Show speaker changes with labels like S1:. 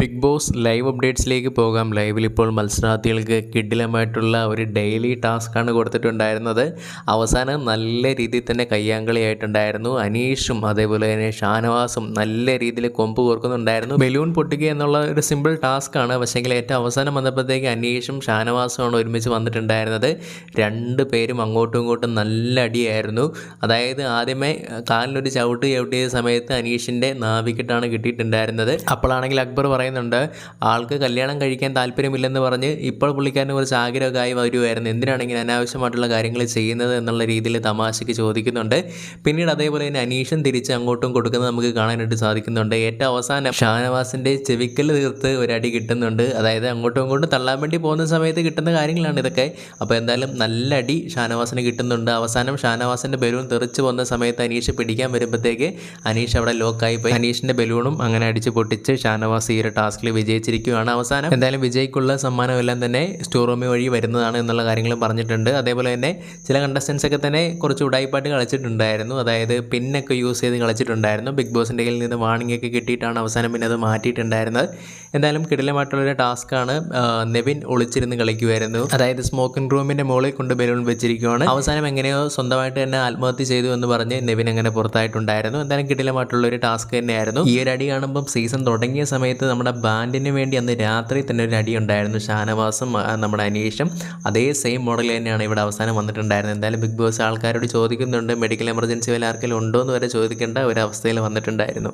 S1: Big boss live അപ്ഡേറ്റ്സിലേക്ക് പോകാം. ലൈവിൽ ഇപ്പോൾ മത്സരാർത്ഥികൾക്ക് കിടിലമായിട്ടുള്ള ഒരു ഡെയിലി ടാസ്ക്കാണ് കൊടുത്തിട്ടുണ്ടായിരുന്നത്. അവസാനം നല്ല രീതിയിൽ തന്നെ കയ്യാങ്കളിയായിട്ടുണ്ടായിരുന്നു. അനീഷും അതേപോലെ തന്നെ ഷാനവാസും നല്ല രീതിയിൽ കൊമ്പ് കോർക്കുന്നുണ്ടായിരുന്നു. ബലൂൺ പൊട്ടിക്കുക എന്നുള്ള ഒരു സിമ്പിൾ ടാസ്ക്കാണ്. പക്ഷേങ്കിൽ ഏറ്റവും അവസാനം വന്നപ്പോഴത്തേക്ക് അനീഷും ഷാനവാസുമാണ് ഒരുമിച്ച് വന്നിട്ടുണ്ടായിരുന്നത്. രണ്ട് പേരും അങ്ങോട്ടും ഇങ്ങോട്ടും നല്ല അടിയായിരുന്നു. അതായത് ആദ്യമേ കാലിനൊരു ചവിട്ടിയ സമയത്ത് അനീഷിൻ്റെ നാവിക്കിട്ടാണ് കിട്ടിയിട്ടുണ്ടായിരുന്നത്. അപ്പോഴാണെങ്കിൽ അക്ബർ പറയുന്നുണ്ട്, ആൾക്ക് കല്യാണം കഴിക്കാൻ താല്പര്യമില്ലെന്ന് പറഞ്ഞ് ഇപ്പോൾ പുള്ളിക്കാരന് കുറച്ച് ആഗ്രഹമൊക്കെ ആയി വരുമായിരുന്നു, എന്തിനാണ് ഇങ്ങനെ അനാവശ്യമായിട്ടുള്ള കാര്യങ്ങൾ ചെയ്യുന്നത് എന്നുള്ള രീതിയിൽ തമാശയ്ക്ക് ചോദിക്കുന്നുണ്ട്. പിന്നീട് അതേപോലെ തന്നെ അനീഷൻ തിരിച്ച് അങ്ങോട്ടും കൊടുക്കുന്നത് നമുക്ക് കാണാനായിട്ട് സാധിക്കുന്നുണ്ട്. ഏറ്റവും അവസാനം ഷാനവാസിൻ്റെ ചെവിക്കൽ തീർത്ത് ഒരടി കിട്ടുന്നുണ്ട്. അതായത് അങ്ങോട്ടും ഇങ്ങോട്ടും തള്ളാൻ വേണ്ടി പോകുന്ന സമയത്ത് കിട്ടുന്ന കാര്യങ്ങളാണ് ഇതൊക്കെ. അപ്പോൾ എന്തായാലും നല്ല അടി ഷാനവാസിന് കിട്ടുന്നുണ്ട്. അവസാനം ഷാനവാസിൻ്റെ ബലൂൺ തെറിച്ച് പോകുന്ന സമയത്ത് അനീഷ് പിടിക്കാൻ വരുമ്പോഴത്തേക്ക് അനീഷ് അവിടെ ലോക്കായി പോയി. അനീഷിൻ്റെ ബലൂണും അങ്ങനെ അടിച്ച് പൊട്ടിച്ച് ഷാനവാസ് ഈ ഒരു ടാസ്കിൽ വിജയിച്ചിരിക്കുകയാണ്. അവസാനം എന്തായാലും വിജയിക്കുള്ള സമ്മാനമെല്ലാം തന്നെ സ്റ്റോർ റൂമിൽ വഴി വരുന്നതാണ് എന്നുള്ള കാര്യങ്ങളും പറഞ്ഞിട്ടുണ്ട്. അതേപോലെ തന്നെ ചില കണ്ടസ്റ്റൻസ് ഒക്കെ തന്നെ കുറച്ച് ഉടായിപ്പാട്ട് കളിച്ചിട്ടുണ്ടായിരുന്നു. അതായത് പിന്നൊക്കെ യൂസ് ചെയ്ത് കളിച്ചിട്ടുണ്ടായിരുന്നു. ബിഗ് ബോസിൻ്റെ കയ്യിൽ നിന്ന് വാണിംഗ് ഒക്കെ കിട്ടിയിട്ടാണ് അവസാനം പിന്നെ അത് മാറ്റിയിട്ടുണ്ടായിരുന്നത്. എന്തായാലും കിടിലമായിട്ടുള്ളൊരു ടാസ്ക്കാണ്. നെവിൻ ഒളിച്ചിരുന്ന് കളിക്കുമായിരുന്നു. അതായത് സ്മോക്കിംഗ് റൂമിൻ്റെ മുകളിൽ കൊണ്ട് ബലൂൺ വെച്ചിരിക്കുകയാണ്. അവസാനം എങ്ങനെയോ സ്വന്തമായിട്ട് തന്നെ ആത്മഹത്യ ചെയ്തു എന്ന് പറഞ്ഞ് നെവിൻ അങ്ങനെ പുറത്തായിട്ടുണ്ടായിരുന്നു. എന്തായാലും കിടിലമായിട്ടുള്ളൊരു ടാസ്ക് തന്നെയായിരുന്നു. ഈ ഒരു അടി കാണുമ്പം സീസൺ തുടങ്ങിയ സമയത്ത് നമ്മുടെ ബാൻഡിന് വേണ്ടി അന്ന് രാത്രി തന്നെ ഒരു അടി ഉണ്ടായിരുന്നു. ഷാനവാസും നമ്മുടെ അനീഷും അതേ സെയിം മോഡൽ തന്നെയാണ് ഇവിടെ അവസാനം വന്നിട്ടുണ്ടായിരുന്നത്. എന്തായാലും ബിഗ് ബോസ് ആൾക്കാരോട് ചോദിക്കുന്നുണ്ട്, മെഡിക്കൽ എമർജൻസി വല്ല ആർക്കെങ്കിലും ഉണ്ടോ എന്ന് വരെ ചോദിക്കേണ്ട ഒരവസ്ഥയിൽ വന്നിട്ടുണ്ടായിരുന്നു.